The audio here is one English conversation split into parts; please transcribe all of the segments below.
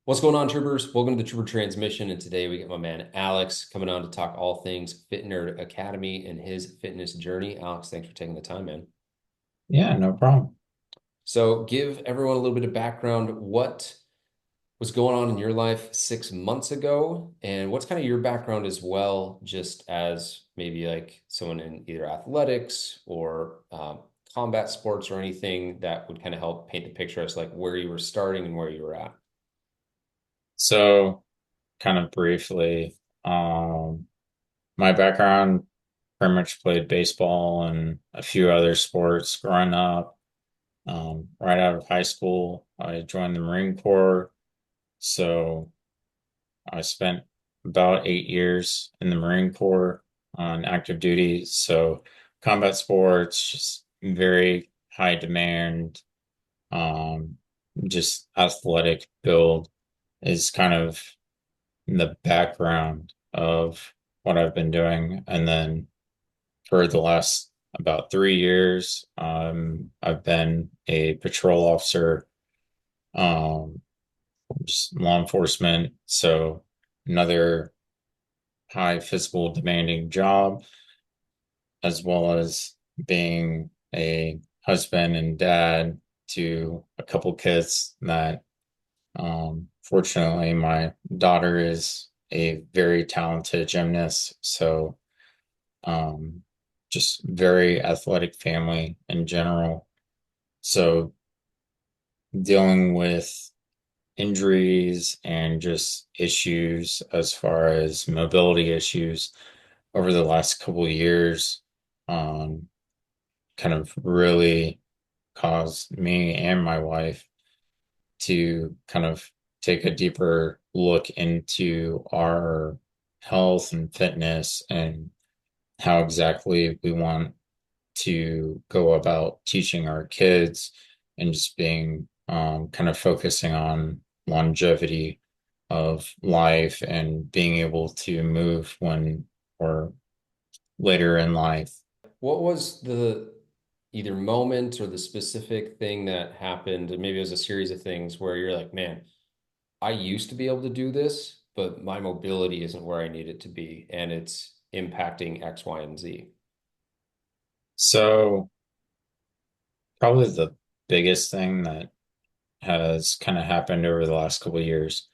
What's going on, troopers? Welcome to the Trooper Transmission. And today we got my man Alex coming on to talk all things Fit Nerd Academy and his fitness journey. Alex, thanks for taking the time, man. Yeah, no problem. So, give everyone a little bit of background. What was going on in your life 6 months ago? And what's kind of your background as well, just as maybe like someone in either athletics or combat sports or anything that would kind of help paint the picture as like where you were starting and where you were at? So, kind of briefly, my background pretty much played baseball and a few other sports growing up. Right out of high school, I joined the Marine Corps. So, I spent about 8 years in the Marine Corps on active duty. So, combat sports, just very high demand, um, just athletic build is kind of in the background of what I've been doing. And then for the last about 3 years, I've been a patrol officer, um, just law enforcement. So another high physical demanding job, as well as being a husband and dad to a couple kids that fortunately, my daughter is a very talented gymnast, so um, just very athletic family in general. So dealing with injuries and just issues as far as mobility issues over the last couple of years, um, kind of really caused me and my wife to kind of take a deeper look into our health and fitness and how exactly we want to go about teaching our kids and just being kind of focusing on longevity of life and being able to move when we're later in life. What was the either moment or the specific thing that happened? And maybe it was a series of things where you're like, man, I used to be able to do this, but my mobility isn't where I need it to be, and it's impacting X, Y, and Z. So probably the biggest thing that has kind of happened over the last couple of years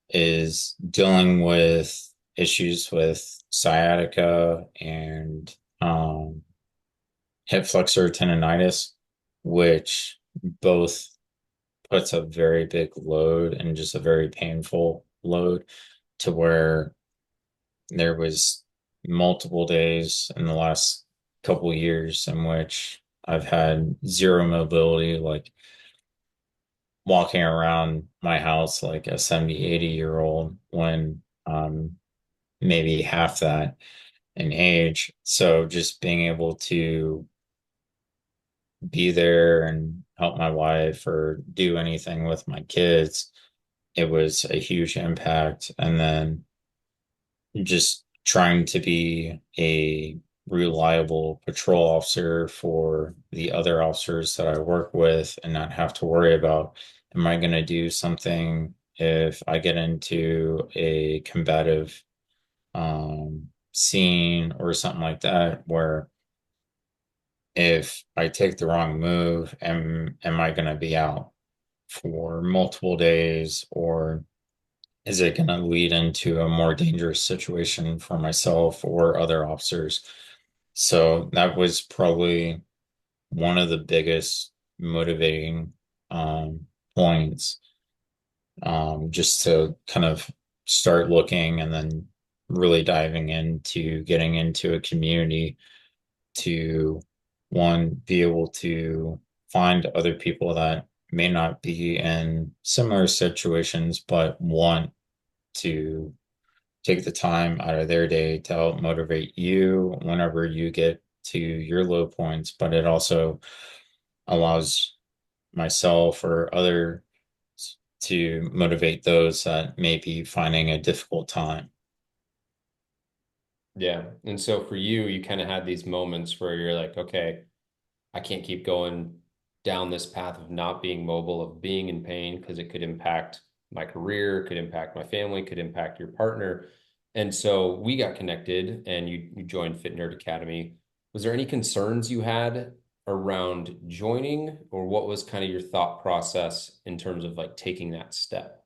is dealing with issues with sciatica and hip flexor tendonitis, which both puts a very big load and just a very painful load to where there was multiple days in the last couple years in which I've had zero mobility, like walking around my house like a 70, 80 year old when maybe half that in age. So just being able to be there and help my wife or do anything with my kids, it was a huge impact. And then just trying to be a reliable patrol officer for the other officers that I work with and not have to worry about, am I going to do something if I get into a combative scene or something like that, where if I take the wrong move, am I going to be out for multiple days, or is it going to lead into a more dangerous situation for myself or other officers? So that was probably one of the biggest motivating points, just to kind of start looking and then really diving into getting into a community to, one, be able to find other people that may not be in similar situations but want to take the time out of their day to help motivate you whenever you get to your low points, but it also allows myself or other to motivate those that may be finding a difficult time. Yeah. And so for you, you kind of had these moments where you're like, okay, I can't keep going down this path of not being mobile, of being in pain, because it could impact my career, could impact my family, could impact your partner. And so we got connected and you joined Fit Nerd Academy. Was there any concerns you had around joining, or what was kind of your thought process in terms of like taking that step?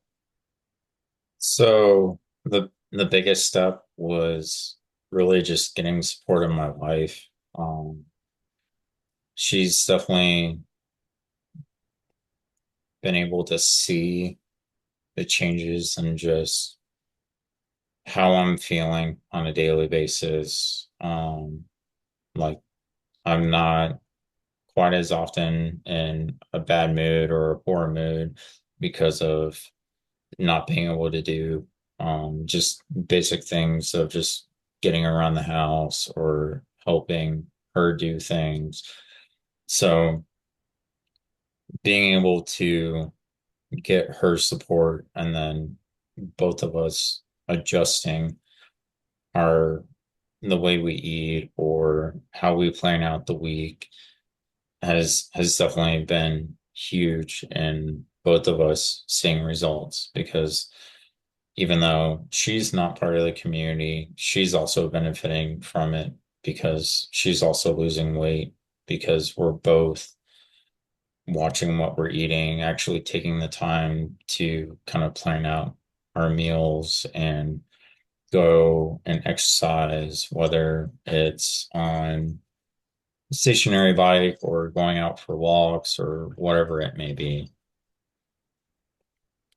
So the biggest step was really just getting support in my life. She's definitely been able to see the changes and just how I'm feeling on a daily basis. Like I'm not quite as often in a bad mood or a poor mood because of not being able to do just basic things of just getting around the house or helping her do things. So being able to get her support and then both of us adjusting our the way we eat or how we plan out the week has definitely been huge in both of us seeing results because even though she's not part of the community, she's also benefiting from it because she's also losing weight because we're both watching what we're eating, actually taking the time to kind of plan out our meals and go and exercise, whether it's on a stationary bike or going out for walks or whatever it may be.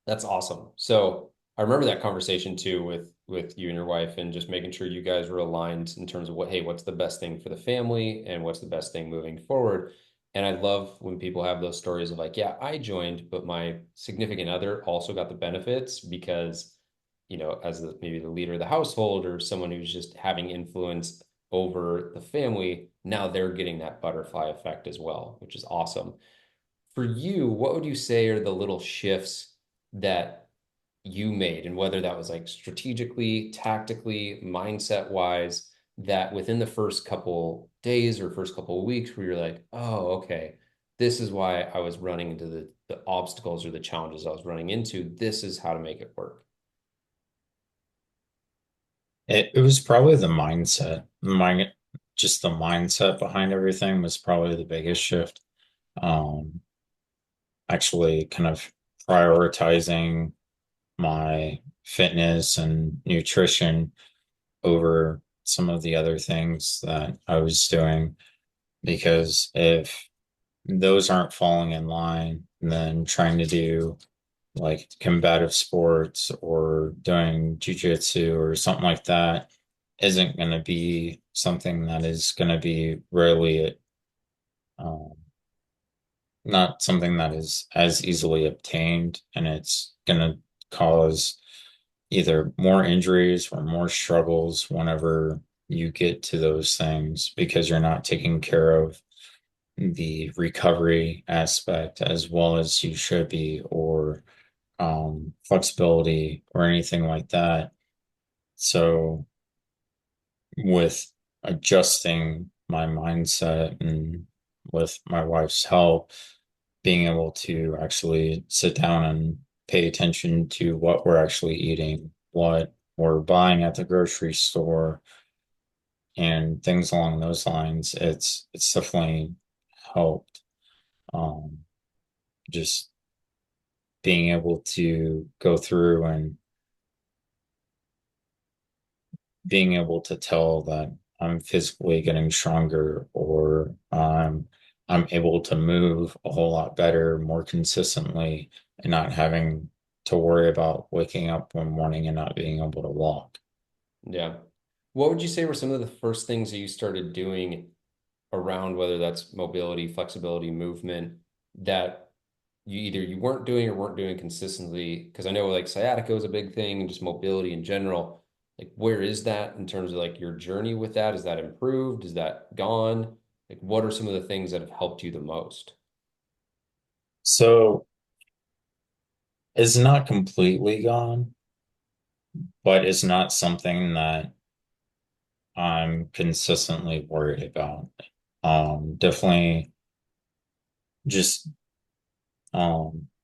That's awesome. So I remember that conversation too with you and your wife, and just making sure you guys were aligned in terms of what, hey, what's the best thing for the family and what's the best thing moving forward. And I love when people have those stories of like, yeah, I joined, but my significant other also got the benefits because, as maybe the leader of the household or someone who's just having influence over the family, now they're getting that butterfly effect as well, which is awesome. For you, what would you say are the little shifts that you made, and whether that was like strategically, tactically, mindset wise, that within the first couple days or first couple of weeks where you're like, oh, okay, this is why I was running into the obstacles or the challenges I was running into. This is how to make it work. It was probably the mindset. Just the mindset behind everything was probably the biggest shift. Um, Actually kind of prioritizing my fitness and nutrition over some of the other things that I was doing. Because if those aren't falling in line, then trying to do like combative sports or doing jujitsu or something like that isn't going to be something that is going to be really um, not something that is as easily obtained, and it's going to cause either more injuries or more struggles whenever you get to those things because you're not taking care of the recovery aspect as well as you should be, or flexibility or anything like that. So, with adjusting my mindset and with my wife's help, being able to actually sit down and pay attention to what we're actually eating, what we're buying at the grocery store, and things along those lines, it's definitely helped. Um, just being able to go through and being able to tell that I'm physically getting stronger or I'm able to move a whole lot better, more consistently, and not having to worry about waking up one morning and not being able to walk. Yeah. What would you say were some of the first things that you started doing around, whether that's mobility, flexibility, movement, that you weren't doing or weren't doing consistently? Because I know like sciatica was a big thing and just mobility in general. Like, where is that in terms of like your journey with that? Is that improved? Is that gone? Like, what are some of the things that have helped you the most? So it's not completely gone, but it's not something that I'm consistently worried about. Definitely just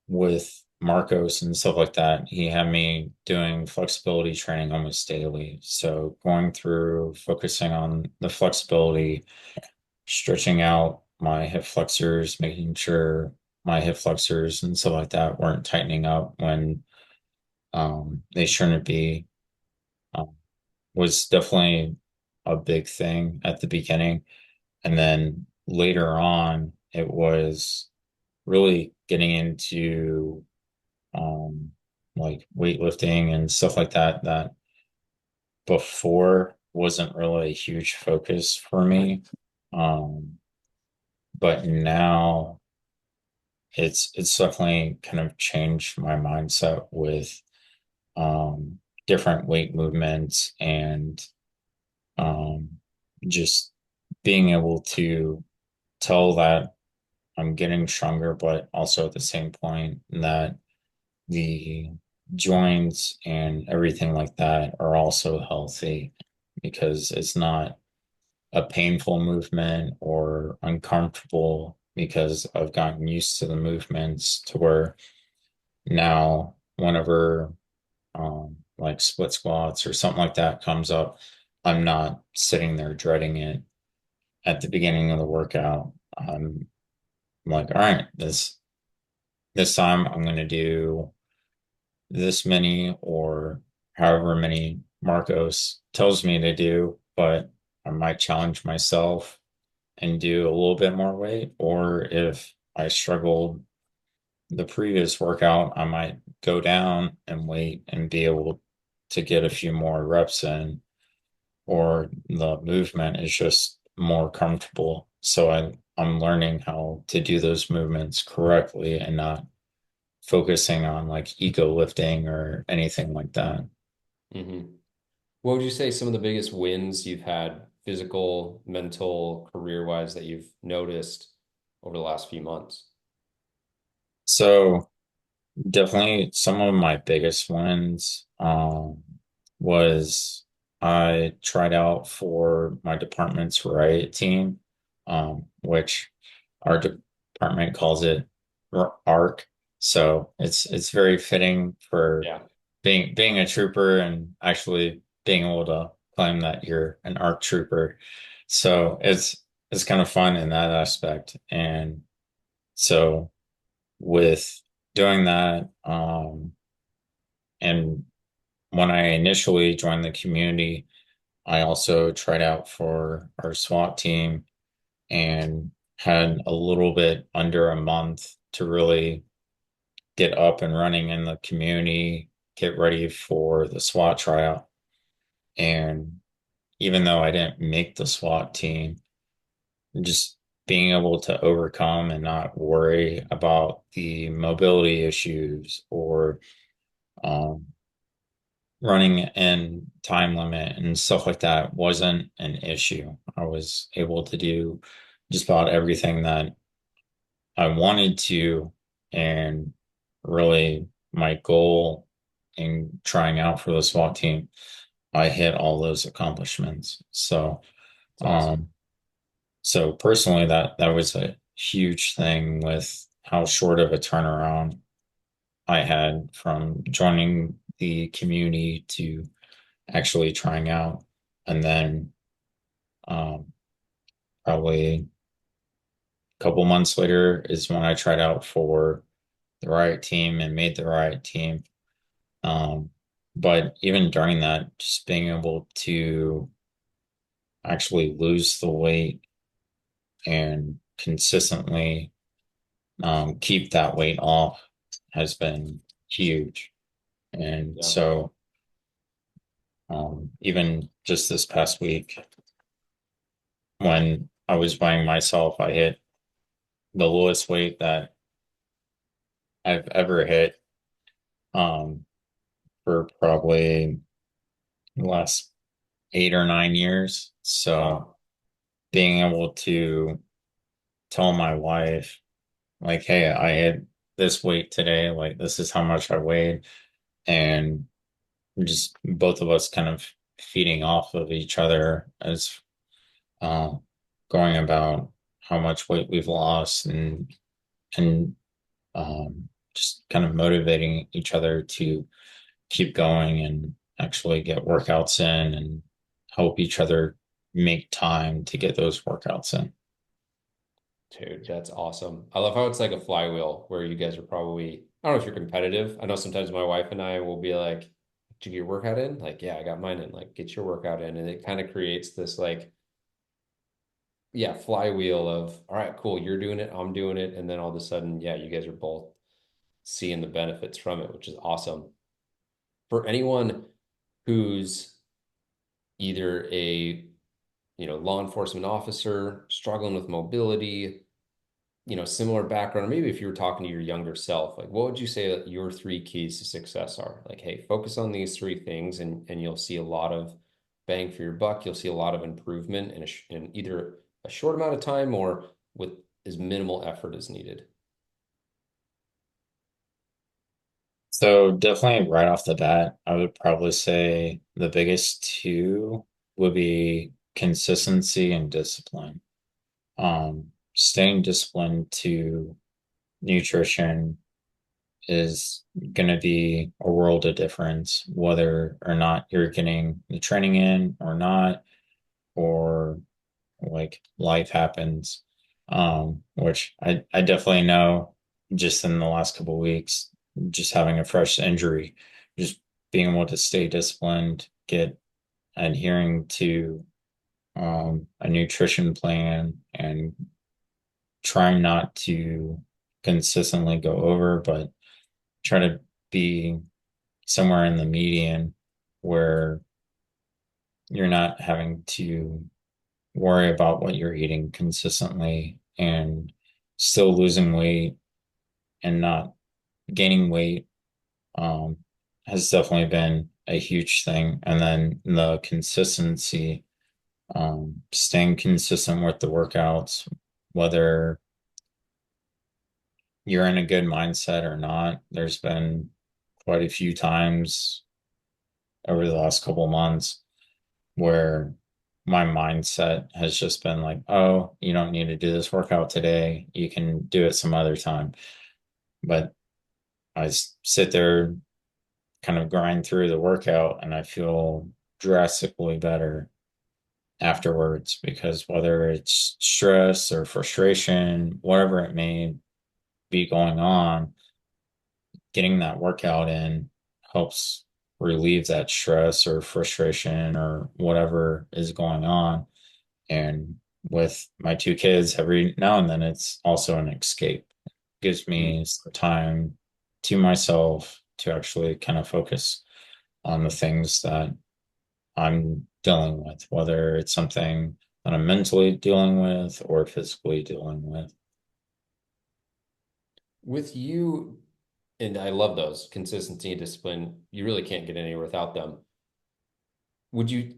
with Marcos and stuff like that, he had me doing flexibility training almost daily. So going through focusing on the flexibility, stretching out my hip flexors, making sure my hip flexors and stuff like that weren't tightening up when they shouldn't be, um, was definitely a big thing at the beginning. And then later on, it was really getting into um, like weightlifting and stuff like that, that before wasn't really a huge focus for me. Um, but now it's definitely kind of changed my mindset with different weight movements and um, just being able to tell that I'm getting stronger, but also at the same point that the joints and everything like that are also healthy because it's not a painful movement or uncomfortable because I've gotten used to the movements to where now whenever like split squats or something like that comes up, I'm not sitting there dreading it at the beginning of the workout. I'm like, all right, this time I'm going to do this many or however many Marcos tells me to do, but I might challenge myself and do a little bit more weight. Or if I struggled the previous workout, I might go down and wait and be able to get a few more reps in, or the movement is just more comfortable. So I'm learning how to do those movements correctly and not focusing on like ego lifting or anything like that. Hmm. What would you say some of the biggest wins you've had, physical, mental, career-wise, that you've noticed over the last few months? So definitely some of my biggest wins was I tried out for my department's riot team, which our department calls it ARC. So it's very fitting for Yeah. being a trooper and actually being able to claim that you're an ARC trooper. So it's kind of fun in that aspect. And so with doing that, and when I initially joined the community, I also tried out for our SWAT team and had a little bit under a month to really get up and running in the community, get ready for the SWAT tryout. And even though I didn't make the SWAT team, just being able to overcome and not worry about the mobility issues or um, running and time limit and stuff like that wasn't an issue. I was able to do just about everything that I wanted to, and really my goal in trying out for the SWAT team, I hit all those accomplishments. It's awesome. Um, so personally, that was a huge thing with how short of a turnaround I had from joining the community to actually trying out. And then um, probably a couple months later is when I tried out for the Riot team and made the Riot team. Um, but even during that, just being able to actually lose the weight and consistently keep that weight off has been huge. And Yeah. so even just this past week, when I was weighing myself, I hit the lowest weight that I've ever hit um, for probably the last 8 or 9 years. So Wow. being able to tell my wife, like, hey, I hit this weight today, like, this is how much I weighed, and just both of us kind of feeding off of each other as uh, going about how much weight we've lost and just kind of motivating each other to keep going and actually get workouts in and help each other make time to get those workouts in. Dude, that's awesome. I love how it's like a flywheel where you guys are probably, I don't know if you're competitive. I know sometimes my wife and I will be like, did you get your workout in? Like, yeah, I got mine in. Like, get your workout in. And it kind of creates this like, yeah, flywheel of, all right, cool, you're doing it, I'm doing it. And then all of a sudden, yeah, you guys are both seeing the benefits from it, which is awesome. For anyone who's either a, law enforcement officer struggling with mobility, similar background, or maybe if you were talking to your younger self, like what would you say that your three keys to success are? Like, hey, focus on these three things and you'll see a lot of bang for your buck. You'll see a lot of improvement in either a short amount of time or with as minimal effort as needed. So definitely right off the bat, I would probably say the biggest two would be consistency and discipline. Staying disciplined to nutrition is going to be a world of difference, whether or not you're getting the training in or not, or like life happens. Which I definitely know just in the last couple of weeks, just having a fresh injury, just being able to stay disciplined, get adhering to a nutrition plan and trying not to consistently go over, but try to be somewhere in the median where you're not having to worry about what you're eating consistently and still losing weight and not gaining weight um, has definitely been a huge thing. And then the consistency, staying consistent with the workouts, whether you're in a good mindset or not. There's been quite a few times over the last couple of months where my mindset has just been like, oh, you don't need to do this workout today. You can do it some other time. But sit there, kind of grind through the workout, and I feel drastically better afterwards because whether it's stress or frustration, whatever it may be going on, getting that workout in helps relieve that stress or frustration or whatever is going on. And with my two kids, every now and then it's also an escape. It gives Mm. me some time to myself to actually kind of focus on the things that I'm dealing with, whether it's something that I'm mentally dealing with or physically dealing with. With you, and I love those consistency and discipline. You really can't get anywhere without them. Would you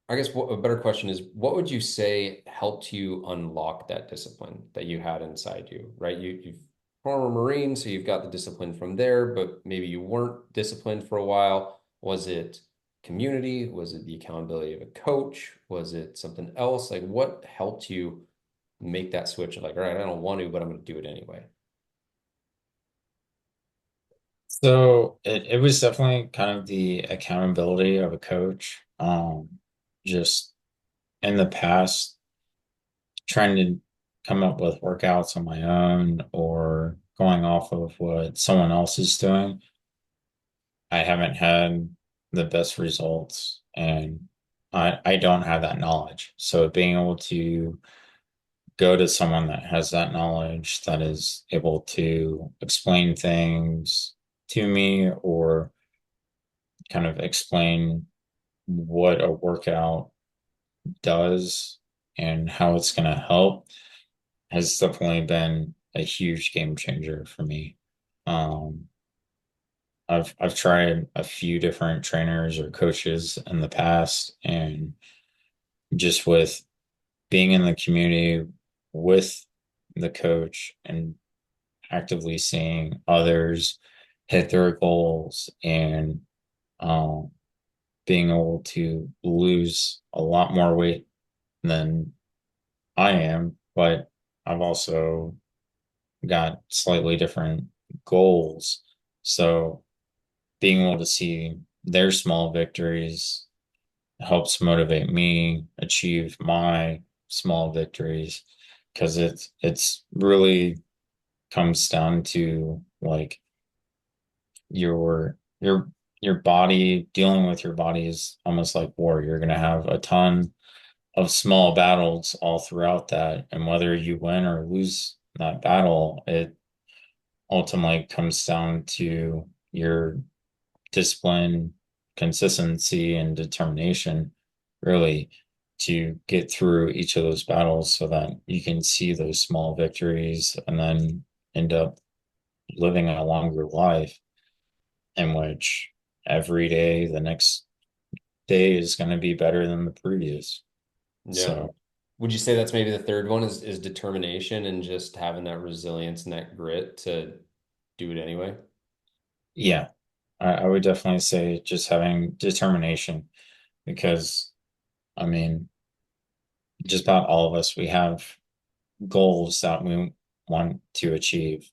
I guess a better question is, what would you say helped you unlock that discipline that you had inside you, right? You've former Marine, so you've got the discipline from there, but maybe you weren't disciplined for a while. Was it community? Was it the accountability of a coach? Was it something else? Like what helped you make that switch of like, all right, I don't want to, but I'm going to do it anyway? So it was definitely kind of the accountability of a coach. Just in the past, trying to come up with workouts on my own or going off of what someone else is doing, I haven't had the best results and I don't have that knowledge. So being able to go to someone that has that knowledge that is able to explain things to me or kind of explain what a workout does and how it's going to help has definitely been a huge game changer for me. Um, I've tried a few different trainers or coaches in the past, and just with being in the community with the coach and actively seeing others hit their goals and um, being able to lose a lot more weight than I am, but I've also got slightly different goals. So being able to see their small victories helps motivate me achieve my small victories because it's really comes down to like your body dealing with your body is almost like war. You're gonna have a ton of small battles all throughout that, and whether you win or lose that battle, it ultimately comes down to your discipline, consistency, and determination, really, to get through each of those battles so that you can see those small victories and then end up living a longer life in which every day, the next day is going to be better than the previous. Yeah. So, Would you say that's maybe the third one is determination and just having that resilience and that grit to do it anyway? yeah, I would definitely say just having determination because, I mean, just about all of us, we have goals that we want to achieve,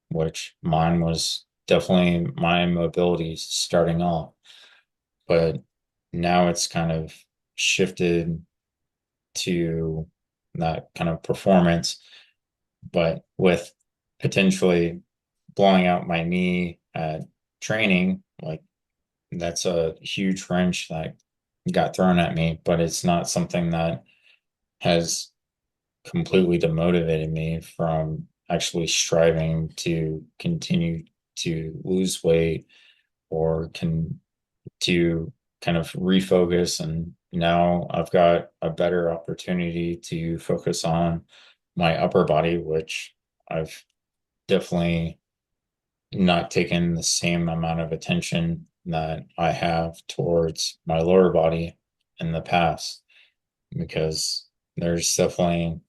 which mine was definitely my mobility starting off. But now it's kind of shifted to that kind of performance, but with potentially blowing out my knee at training, like that's a huge wrench that got thrown at me, but it's not something that has completely demotivated me from actually striving to continue to lose weight or can to kind of refocus. And now I've got a better opportunity to focus on my upper body, which I've definitely not taken the same amount of attention that I have towards my lower body in the past, because there's definitely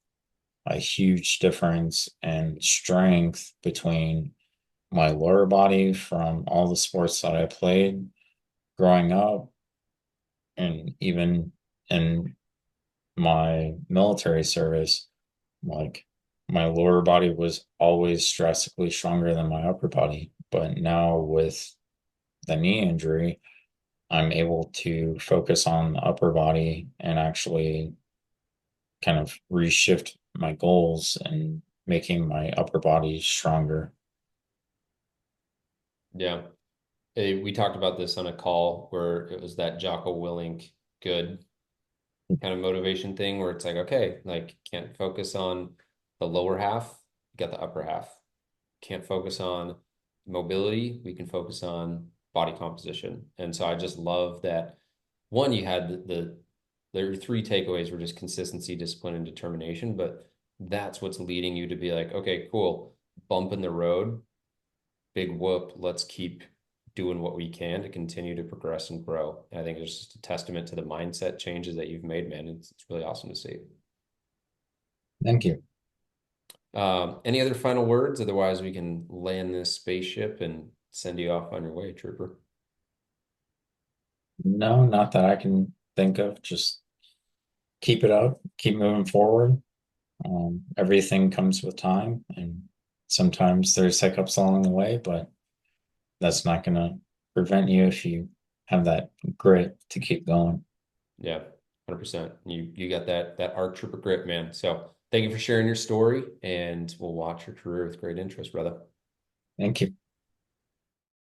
a huge difference in strength between my lower body from all the sports that I played growing up and even in my military service. Like my lower body was always drastically stronger than my upper body, but now with the knee injury, I'm able to focus on the upper body and actually kind of reshift my goals and making my upper body stronger. Yeah. We talked about this on a call where it was that Jocko Willink good kind of motivation thing where it's like, okay, like can't focus on the lower half, you got the upper half. Can't focus on mobility, we can focus on body composition. And so I just love that one, you had there were three takeaways were just consistency, discipline, and determination, but that's what's leading you to be like, okay, cool, bump in the road, big whoop, let's keep doing what we can to continue to progress and grow. And I think it's just a testament to the mindset changes that you've made, man. It's really awesome to see. Thank you. Any other final words? Otherwise, we can land this spaceship and send you off on your way, Trooper. No, not that I can think of. Just keep it up, keep moving forward. Everything comes with time, and sometimes there's hiccups along the way, but that's not going to prevent you if you have that grit to keep going. Yeah, 100%. You got that ARC Trooper grit, man. So thank you for sharing your story, and we'll watch your career with great interest, brother. Thank you.